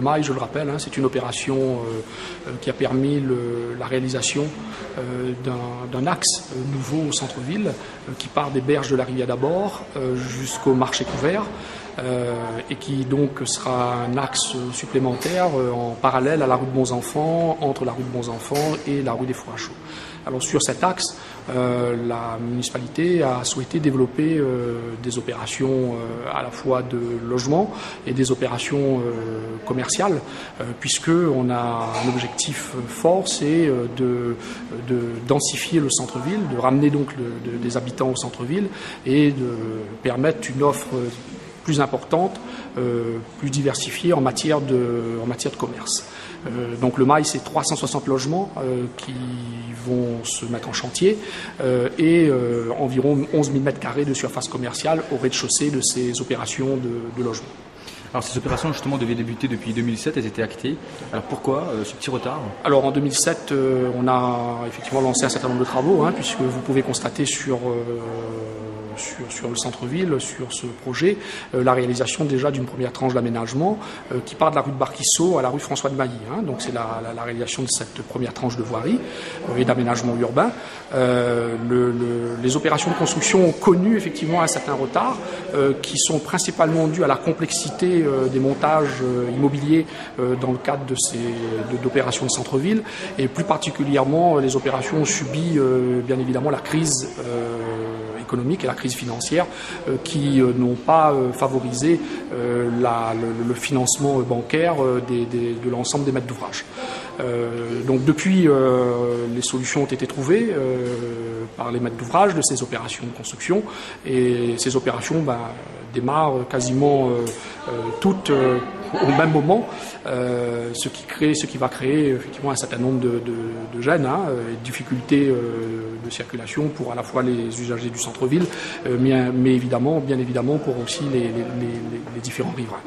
MAI, je le rappelle, hein, c'est une opération qui a permis la réalisation d'un axe nouveau au centre-ville qui part des berges de la rivière d'Abord jusqu'au marché couvert. Et qui donc sera un axe supplémentaire en parallèle à la rue de Bons-Enfants, entre la rue de Bons-Enfants et la rue des Fours à Chaux. Alors sur cet axe, la municipalité a souhaité développer des opérations à la fois de logement et des opérations commerciales, puisque on a un objectif fort, c'est de densifier le centre-ville, de ramener donc des habitants au centre-ville et de permettre une offre plus importante, plus diversifiée en matière de commerce. Donc le MAI, c'est 360 logements qui vont se mettre en chantier et environ 11 000 m² de surface commerciale au rez-de-chaussée de ces opérations de logement. Alors ces opérations justement devaient débuter depuis 2007, elles étaient actées. Alors pourquoi ce petit retard? Alors en 2007, on a effectivement lancé un certain nombre de travaux, hein, puisque vous pouvez constater sur le centre-ville, sur ce projet, la réalisation déjà d'une première tranche d'aménagement qui part de la rue de Barquissot à la rue François de Mailly. Hein. Donc c'est la réalisation de cette première tranche de voirie et d'aménagement urbain. Les opérations de construction ont connu effectivement un certain retard qui sont principalement dus à la complexité des montages immobiliers dans le cadre d'opérations de centre-ville et plus particulièrement les opérations ont subi bien évidemment la crise économique et la crise financière qui n'ont pas favorisé le financement bancaire de l'ensemble des maîtres d'ouvrage. Donc depuis, les solutions ont été trouvées par les maîtres d'ouvrage de ces opérations de construction et ces opérations démarrent quasiment toutes au même moment, ce qui va créer effectivement un certain nombre de gênes, et de difficultés de circulation pour à la fois les usagers du centre-ville, mais bien évidemment pour aussi les différents riverains.